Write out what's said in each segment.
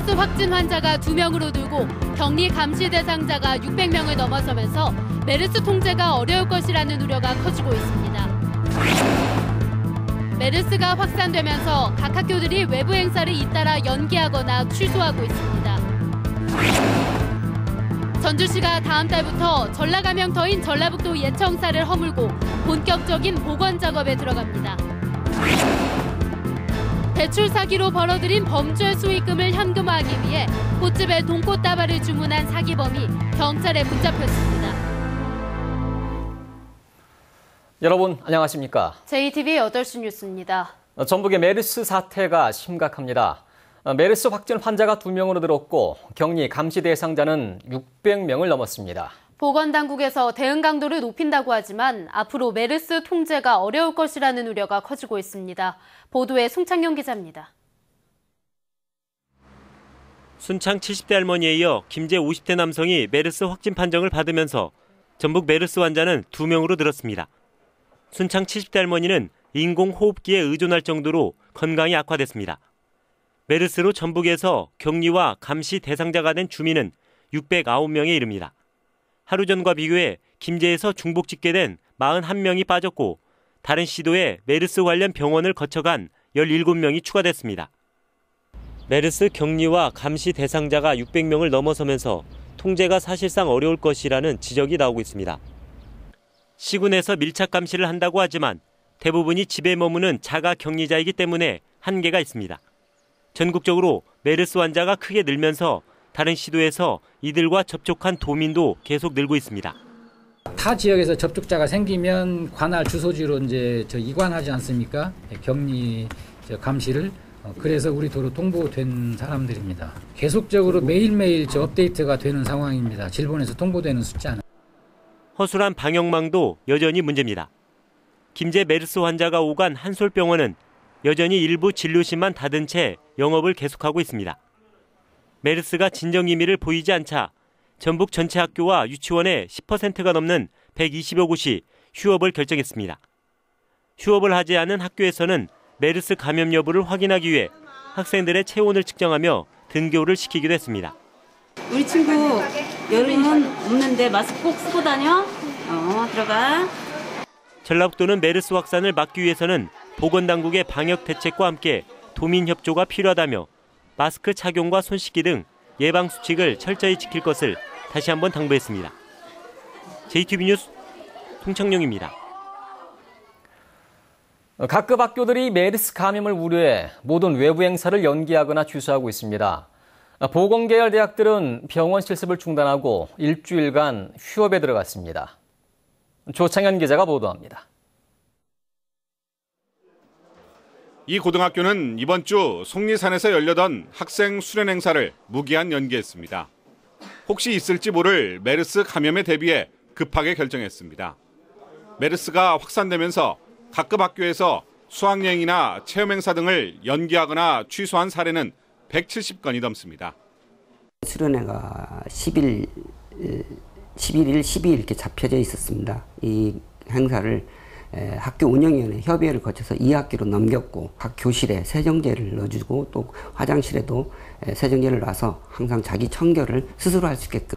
메르스 확진 환자가 2명으로 늘고 격리 감시 대상자가 600명을 넘어서면서 메르스 통제가 어려울 것이라는 우려가 커지고 있습니다. 메르스가 확산되면서 각 학교들이 외부 행사를 잇따라 연기하거나 취소하고 있습니다. 전주시가 다음 달부터 전라감염터인 전라북도 예청사를 허물고 본격적인 복원 작업에 들어갑니다. 대출 사기로 벌어들인 범죄 수익금을 현금화하기 위해 꽃집에 돈꽃다발을 주문한 사기범이 경찰에 붙잡혔습니다. 여러분 안녕하십니까? JTBC 8시 뉴스입니다. 전북의 메르스 사태가 심각합니다. 메르스 확진 환자가 2명으로 늘었고 격리 감시 대상자는 600명을 넘었습니다. 보건당국에서 대응 강도를 높인다고 하지만 앞으로 메르스 통제가 어려울 것이라는 우려가 커지고 있습니다. 보도에 송창용 기자입니다. 순창 70대 할머니에 이어 김제 50대 남성이 메르스 확진 판정을 받으면서 전북 메르스 환자는 2명으로 늘었습니다. 순창 70대 할머니는 인공호흡기에 의존할 정도로 건강이 악화됐습니다. 메르스로 전북에서 격리와 감시 대상자가 된 주민은 609명에 이릅니다. 하루 전과 비교해 김제에서 중복 집계된 41명이 빠졌고 다른 시도에 메르스 관련 병원을 거쳐간 17명이 추가됐습니다. 메르스 격리와 감시 대상자가 600명을 넘어서면서 통제가 사실상 어려울 것이라는 지적이 나오고 있습니다. 시군에서 밀착 감시를 한다고 하지만 대부분이 집에 머무는 자가 격리자이기 때문에 한계가 있습니다. 전국적으로 메르스 환자가 크게 늘면서 다른 시도에서 이들과 접촉한 도민도 계속 늘고 있습니다. 타 지역에서 접촉자가 생기면 관할 주소지로 이제 이관하지 않습니까? 격리 감시를. 그래서 우리 도로 통보된 사람들입니다. 계속적으로 매일매일 업데이트가 되는 상황입니다. 질본에서 통보되는 숫자는. 허술한 방역망도 여전히 문제입니다. 김제 메르스 환자가 오간 한솔병원은 여전히 일부 진료실만 닫은 채 영업을 계속하고 있습니다. 메르스가 진정 의미를 보이지 않자 전북 전체 학교와 유치원의 10%가 넘는 120여 곳이 휴업을 결정했습니다. 휴업을 하지 않은 학교에서는 메르스 감염 여부를 확인하기 위해 학생들의 체온을 측정하며 등교를 시키기도 했습니다. 우리 친구 여름은 없는데 마스크 꼭 쓰고 다녀. 들어가. 전라북도는 메르스 확산을 막기 위해서는 보건당국의 방역 대책과 함께 도민 협조가 필요하다며 마스크 착용과 손 씻기 등 예방 수칙을 철저히 지킬 것을 다시 한번 당부했습니다. JTBC 뉴스 송창용입니다. 각급 학교들이 메르스 감염을 우려해 모든 외부 행사를 연기하거나 취소하고 있습니다. 보건계열 대학들은 병원 실습을 중단하고 일주일간 휴업에 들어갔습니다. 조창현 기자가 보도합니다. 이 고등학교는 이번 주 속리산에서 열려던 학생 수련 행사를 무기한 연기했습니다. 혹시 있을지 모를 메르스 감염에 대비해 급하게 결정했습니다. 메르스가 확산되면서 각급 학교에서 수학여행이나 체험 행사 등을 연기하거나 취소한 사례는 170건이 넘습니다. 수련회가 11일, 12일 이렇게 잡혀져 있었습니다. 이 행사를 학교 운영위원회 협의회를 거쳐서 2학기로 넘겼고 각 교실에 세정제를 넣어주고 또 화장실에도 세정제를 놔서 항상 자기 청결을 스스로 할 수 있게끔.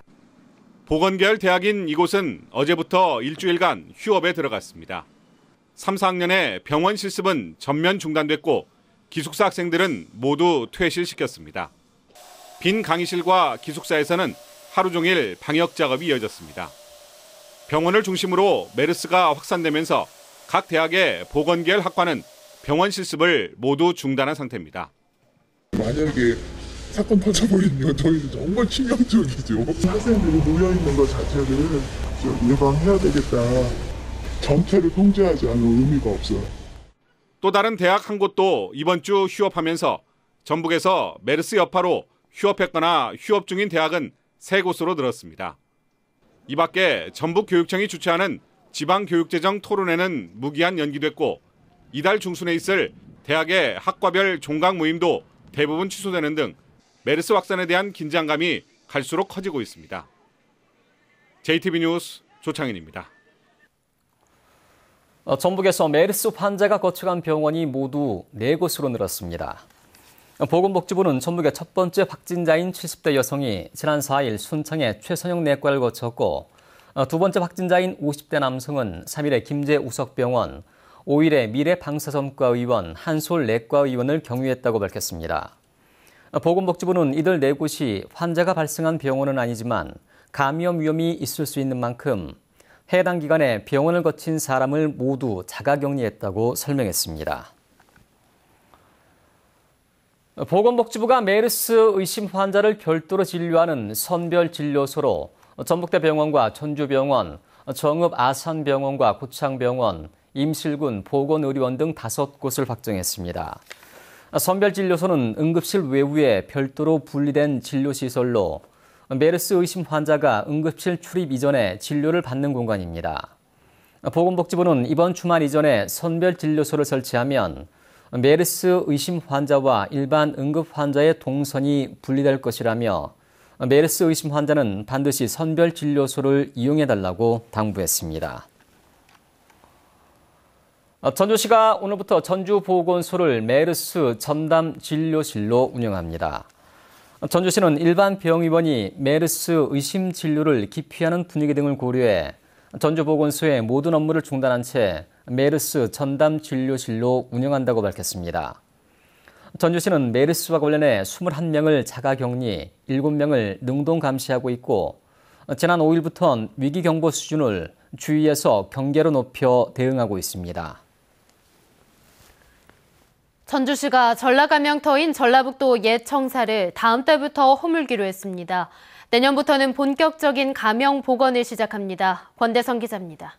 보건계열 대학인 이곳은 어제부터 일주일간 휴업에 들어갔습니다. 3, 4학년의 병원 실습은 전면 중단됐고 기숙사 학생들은 모두 퇴실시켰습니다. 빈 강의실과 기숙사에서는 하루 종일 방역 작업이 이어졌습니다. 병원을 중심으로 메르스가 확산되면서 각 대학의 보건계열 학과는 병원 실습을 모두 중단한 상태입니다. 만약에 사건 터져버리면 저희는 정말 치명적이죠. 학생들이 놓여있는 것 자체를 예방해야 되겠다. 전체를 통제하지 않을 의미가 없어요. 또 다른 대학 한 곳도 이번 주 휴업하면서 전북에서 메르스 여파로 휴업했거나 휴업 중인 대학은 3곳으로 늘었습니다. 이 밖에 전북교육청이 주최하는 지방교육재정 토론회는 무기한 연기됐고 이달 중순에 있을 대학의 학과별 종강 모임도 대부분 취소되는 등 메르스 확산에 대한 긴장감이 갈수록 커지고 있습니다. JTBC 뉴스 조창인입니다. 전북에서 메르스 환자가 거쳐간 병원이 모두 4곳으로 늘었습니다. 보건복지부는 전북의 첫 번째 확진자인 70대 여성이 지난 4일 순창의 최선영 내과를 거쳤고 두 번째 확진자인 50대 남성은 3일에 김제우석병원, 5일에 미래방사선과의원, 한솔 내과의원을 경유했다고 밝혔습니다. 보건복지부는 이들 4곳이 환자가 발생한 병원은 아니지만 감염 위험이 있을 수 있는 만큼 해당 기간에 병원을 거친 사람을 모두 자가격리했다고 설명했습니다. 보건복지부가 메르스 의심 환자를 별도로 진료하는 선별진료소로 전북대병원과 전주병원, 정읍 아산병원과 고창병원, 임실군 보건의료원 등 5곳을 확정했습니다. 선별진료소는 응급실 외부에 별도로 분리된 진료시설로 메르스 의심 환자가 응급실 출입 이전에 진료를 받는 공간입니다. 보건복지부는 이번 주말 이전에 선별진료소를 설치하면 메르스 의심 환자와 일반 응급 환자의 동선이 분리될 것이라며 메르스 의심 환자는 반드시 선별진료소를 이용해달라고 당부했습니다. 전주시가 오늘부터 전주보건소를 메르스 전담 진료실로 운영합니다. 전주시는 일반 병의원이 메르스 의심 진료를 기피하는 분위기 등을 고려해 전주보건소의 모든 업무를 중단한 채 메르스 전담 진료실로 운영한다고 밝혔습니다. 전주시는 메르스와 관련해 21명을 자가격리, 7명을 능동 감시하고 있고 지난 5일부터는 위기경보 수준을 주의에서 경계로 높여 대응하고 있습니다. 전주시가 전라감염터인 전라북도 옛 청사를 다음 달부터 허물기로 했습니다. 내년부터는 본격적인 감염 복원을 시작합니다. 권대성 기자입니다.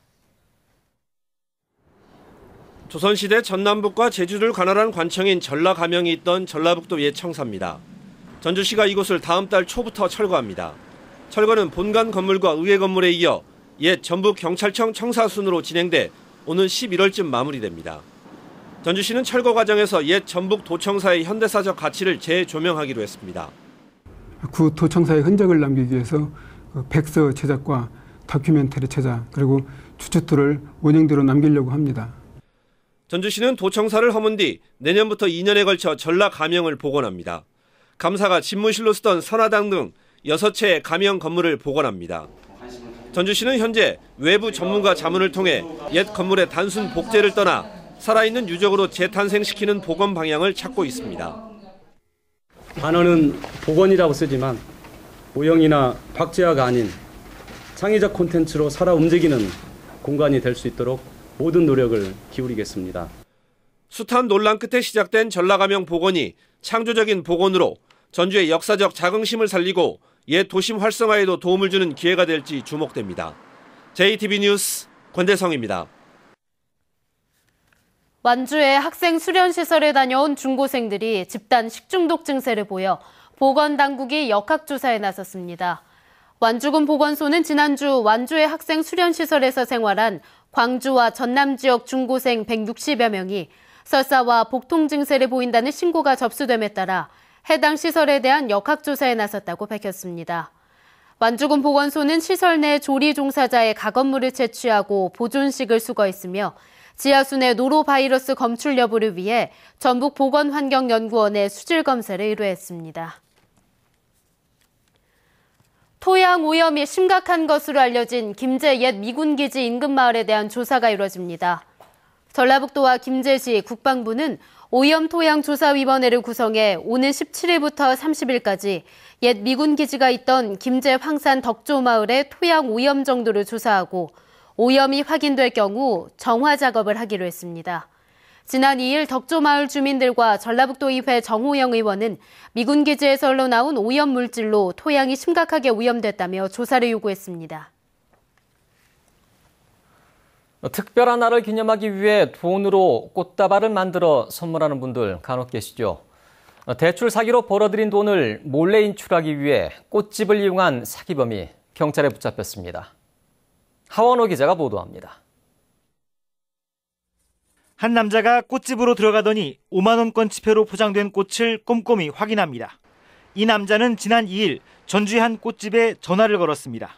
조선시대 전남북과 제주를 관할한 관청인 전라감영이 있던 전라북도 옛 청사입니다. 전주시가 이곳을 다음 달 초부터 철거합니다. 철거는 본관 건물과 의회 건물에 이어 옛 전북경찰청 청사순으로 진행돼 오는 11월쯤 마무리됩니다. 전주시는 철거 과정에서 옛 전북도청사의 현대사적 가치를 재조명하기로 했습니다. 구 도청사의 흔적을 남기기 위해서 백서 제작과 다큐멘터리 제작 그리고 추측들을 원형대로 남기려고 합니다. 전주시는 도청사를 허문 뒤 내년부터 2년에 걸쳐 전라감영을 복원합니다. 감사가 집무실로 쓰던 선화당 등 6채의 감영 건물을 복원합니다. 전주시는 현재 외부 전문가 자문을 통해 옛 건물의 단순 복제를 떠나 살아있는 유적으로 재탄생시키는 복원 방향을 찾고 있습니다. 단어는 복원이라고 쓰지만 모형이나 박제화가 아닌 창의적 콘텐츠로 살아 움직이는 공간이 될 수 있도록 모든 노력을 기울이겠습니다. 숱한 논란 끝에 시작된 전라감영 복원이 창조적인 복원으로 전주의 역사적 자긍심을 살리고 옛 도심 활성화에도 도움을 주는 기회가 될지 주목됩니다. JTB 뉴스 권대성입니다. 완주의 학생 수련시설에 다녀온 중고생들이 집단 식중독 증세를 보여 보건당국이 역학조사에 나섰습니다. 완주군 보건소는 지난주 완주의 학생 수련시설에서 생활한 광주와 전남 지역 중고생 160여 명이 설사와 복통 증세를 보인다는 신고가 접수됨에 따라 해당 시설에 대한 역학조사에 나섰다고 밝혔습니다. 완주군 보건소는 시설 내 조리 종사자의 가건물을 채취하고 보존식을 수거했으며 지하수 내 노로바이러스 검출 여부를 위해 전북보건환경연구원에 수질 검사를 의뢰했습니다. 토양 오염이 심각한 것으로 알려진 김제 옛 미군기지 인근 마을에 대한 조사가 이루어집니다. 전라북도와 김제시 국방부는 오염 토양 조사위원회를 구성해 오는 17일부터 30일까지 옛 미군기지가 있던 김제 황산 덕조 마을의 토양 오염 정도를 조사하고 오염이 확인될 경우 정화 작업을 하기로 했습니다. 지난 2일 덕조마을 주민들과 전라북도의회 정호영 의원은 미군기지에서 흘러나온 오염 물질로 토양이 심각하게 오염됐다며 조사를 요구했습니다. 특별한 날을 기념하기 위해 돈으로 꽃다발을 만들어 선물하는 분들 간혹 계시죠. 대출 사기로 벌어들인 돈을 몰래 인출하기 위해 꽃집을 이용한 사기범이 경찰에 붙잡혔습니다. 하원호 기자가 보도합니다. 한 남자가 꽃집으로 들어가더니 5만 원권 지폐로 포장된 꽃을 꼼꼼히 확인합니다. 이 남자는 지난 2일 전주의 한 꽃집에 전화를 걸었습니다.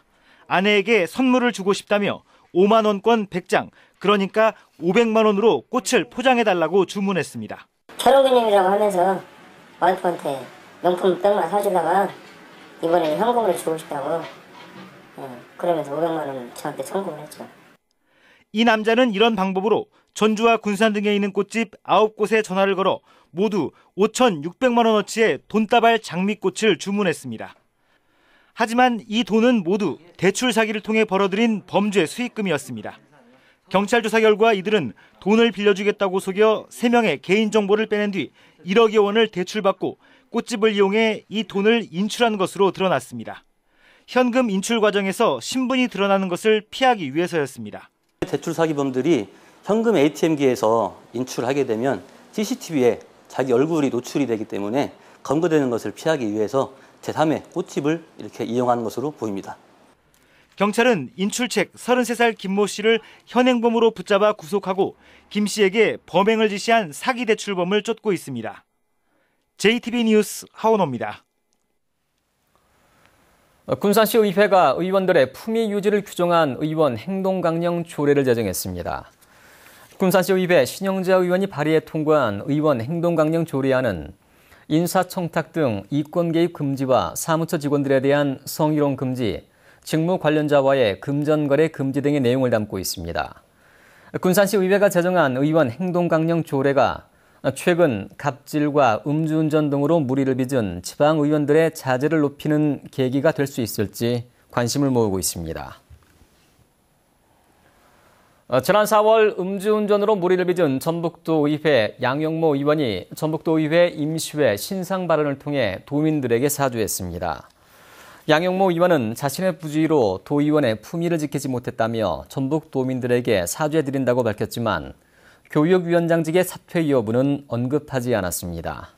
아내에게 선물을 주고 싶다며 5만 원권 100장, 그러니까 500만 원으로 꽃을 포장해달라고 주문했습니다. 결혼기념이라고 하면서 와이프한테 명품 백만 사주다가 이번에 현금으로 주고 싶다고 그러면서 500만 원 저한테 청구를 했죠. 이 남자는 이런 방법으로 전주와 군산 등에 있는 꽃집 9곳에 전화를 걸어 모두 5,600만 원어치의 돈다발 장미꽃을 주문했습니다. 하지만 이 돈은 모두 대출 사기를 통해 벌어들인 범죄 수익금이었습니다. 경찰 조사 결과 이들은 돈을 빌려주겠다고 속여 3명의 개인정보를 빼낸 뒤 1억여 원을 대출받고 꽃집을 이용해 이 돈을 인출한 것으로 드러났습니다. 현금 인출 과정에서 신분이 드러나는 것을 피하기 위해서였습니다. 대출 사기범들이 현금 ATM기에서 인출하게 되면 CCTV에 자기 얼굴이 노출이 되기 때문에 검거되는 것을 피하기 위해서 제3의 꽃집을 이렇게 이용하는 것으로 보입니다. 경찰은 인출책 33살 김모 씨를 현행범으로 붙잡아 구속하고 김 씨에게 범행을 지시한 사기 대출범을 쫓고 있습니다. JTB 뉴스 하원호입니다. 군산시 의회가 의원들의 품위 유지를 규정한 의원 행동강령 조례를 제정했습니다. 군산시 의회 신영자 의원이 발의해 통과한 의원 행동강령 조례안은 인사청탁 등 이권 개입 금지와 사무처 직원들에 대한 성희롱 금지, 직무 관련자와의 금전거래 금지 등의 내용을 담고 있습니다. 군산시 의회가 제정한 의원 행동강령 조례가 최근 갑질과 음주운전 등으로 물의를 빚은 지방 의원들의 자질을 높이는 계기가 될 수 있을지 관심을 모으고 있습니다. 지난 4월 음주운전으로 물의를 빚은 전북도의회 양영모 의원이 전북도의회 임시회 신상 발언을 통해 도민들에게 사죄했습니다. 양영모 의원은 자신의 부주의로 도의원의 품위를 지키지 못했다며 전북도민들에게 사죄드린다고 밝혔지만 교육위원장직의 사퇴 여부는 언급하지 않았습니다.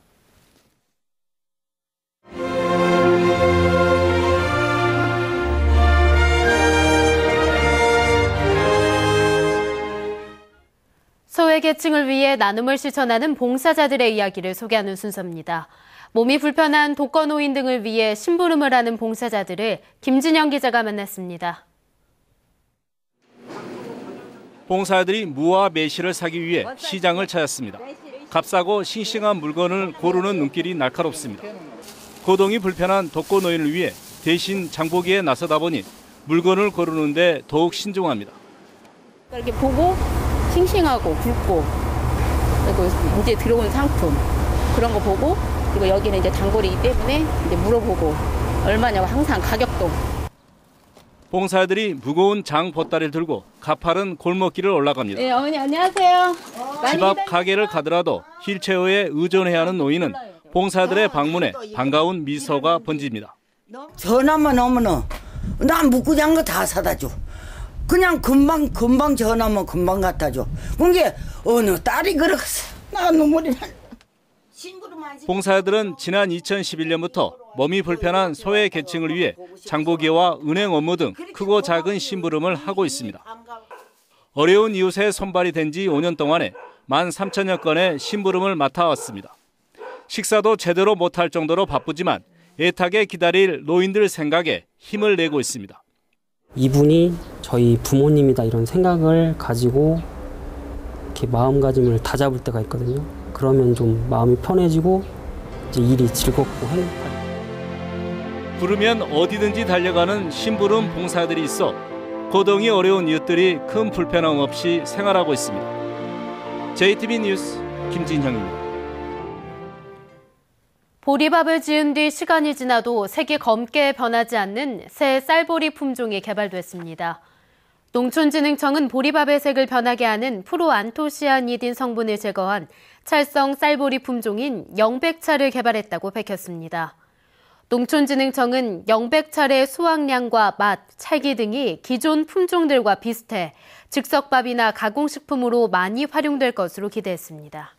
소외계층을 위해 나눔을 실천하는 봉사자들의 이야기를 소개하는 순서입니다. 몸이 불편한 독거노인 등을 위해 심부름을 하는 봉사자들을 김진영 기자가 만났습니다. 봉사자들이 무와 매실을 사기 위해 시장을 찾았습니다. 값싸고 싱싱한 물건을 고르는 눈길이 날카롭습니다. 거동이 불편한 독거노인을 위해 대신 장보기에 나서다 보니 물건을 고르는데 더욱 신중합니다. 이렇게 보고 싱싱하고 굵고 그리고 이제 들어온 상품 그런 거 보고 그리고 여기는 이제 단골이기 때문에 이제 물어보고 얼마냐고 항상 가격도. 봉사자들이 무거운 장 보따리를 들고 가파른 골목길을 올라갑니다. 네, 어머니 안녕하세요. 집 앞 가게를 가더라도 휠체어에 의존해야 하는 노인은 봉사자들의 방문에 반가운 미소가 번집니다. 전화만 오면은 난 묵구장 거 다 사다 줘. 그냥 금방 전화면 금방 갖다 줘. 그게 어느 딸이 그러겠어. 나 눈물이 나. 봉사자들은 지난 2011년부터 몸이 불편한 소외 계층을 위해 장보기와 은행 업무 등 크고 작은 심부름을 하고 있습니다. 어려운 이웃의 손발이 된 지 5년 동안에 13,000여 건의 심부름을 맡아왔습니다. 식사도 제대로 못할 정도로 바쁘지만 애타게 기다릴 노인들 생각에 힘을 내고 있습니다. 이분이 저희 부모님이다 이런 생각을 가지고 이렇게 마음가짐을 다잡을 때가 있거든요. 그러면 좀 마음이 편해지고 이제 일이 즐겁고 행복하죠. 부르면 어디든지 달려가는 심부름 봉사들이 있어 거동이 어려운 이웃들이 큰 불편함 없이 생활하고 있습니다. JTB 뉴스 김진형입니다. 보리밥을 지은 뒤 시간이 지나도 색이 검게 변하지 않는 새 쌀보리 품종이 개발됐습니다. 농촌진흥청은 보리밥의 색을 변하게 하는 프로안토시아니딘 성분을 제거한 찰성 쌀보리 품종인 영백차를 개발했다고 밝혔습니다. 농촌진흥청은 영백차의 수확량과 맛, 찰기 등이 기존 품종들과 비슷해 즉석밥이나 가공식품으로 많이 활용될 것으로 기대했습니다.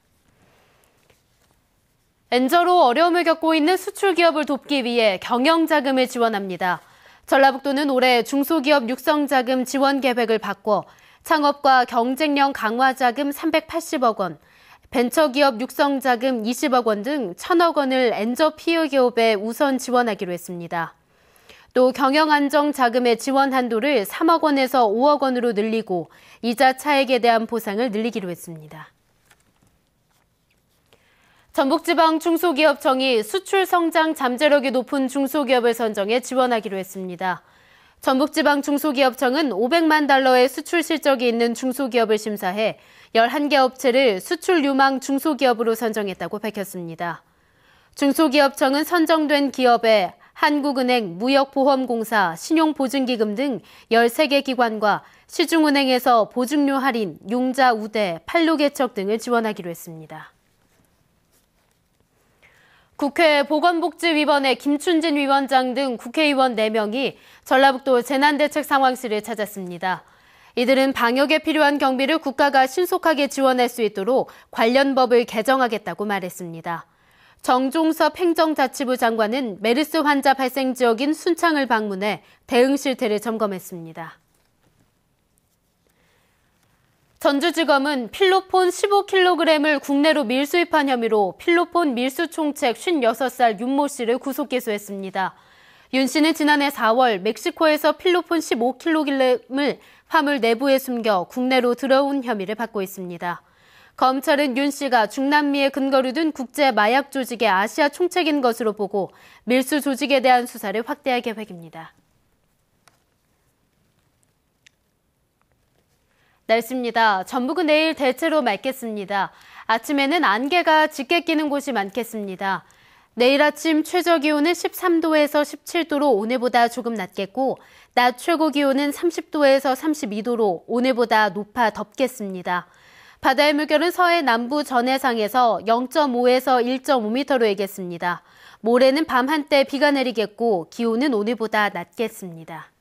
엔저로 어려움을 겪고 있는 수출기업을 돕기 위해 경영자금을 지원합니다. 전라북도는 올해 중소기업 육성자금 지원 계획을 바꿔 창업과 경쟁력 강화 자금 380억 원, 벤처기업 육성자금 20억 원 등 1,000억 원을 엔저 피해기업에 우선 지원하기로 했습니다. 또 경영안정자금의 지원 한도를 3억 원에서 5억 원으로 늘리고 이자 차액에 대한 보상을 늘리기로 했습니다. 전북지방 중소기업청이 수출 성장 잠재력이 높은 중소기업을 선정해 지원하기로 했습니다. 전북지방 중소기업청은 500만 달러의 수출 실적이 있는 중소기업을 심사해 11개 업체를 수출 유망 중소기업으로 선정했다고 밝혔습니다. 중소기업청은 선정된 기업에 한국은행, 무역보험공사, 신용보증기금 등 13개 기관과 시중은행에서 보증료 할인, 융자 우대, 판로개척 등을 지원하기로 했습니다. 국회 보건복지위원회 김춘진 위원장 등 국회의원 4명이 전라북도 재난대책상황실을 찾았습니다. 이들은 방역에 필요한 경비를 국가가 신속하게 지원할 수 있도록 관련 법을 개정하겠다고 말했습니다. 정종섭 행정자치부 장관은 메르스 환자 발생 지역인 순창을 방문해 대응 실태를 점검했습니다. 전주지검은 필로폰 15kg을 국내로 밀수입한 혐의로 필로폰 밀수총책 56살 윤모 씨를 구속 기소했습니다. 윤 씨는 지난해 4월 멕시코에서 필로폰 15kg을 화물 내부에 숨겨 국내로 들어온 혐의를 받고 있습니다. 검찰은 윤 씨가 중남미에 근거를 둔 국제 마약 조직의 아시아 총책인 것으로 보고 밀수 조직에 대한 수사를 확대할 계획입니다. 날씨입니다. 전북은 내일 대체로 맑겠습니다. 아침에는 안개가 짙게 끼는 곳이 많겠습니다. 내일 아침 최저 기온은 13도에서 17도로 오늘보다 조금 낮겠고 낮 최고 기온은 30도에서 32도로 오늘보다 높아 덥겠습니다. 바다의 물결은 서해 남부 전해상에서 0.5에서 1.5m로 일겠습니다. 모레는 밤 한때 비가 내리겠고 기온은 오늘보다 낮겠습니다.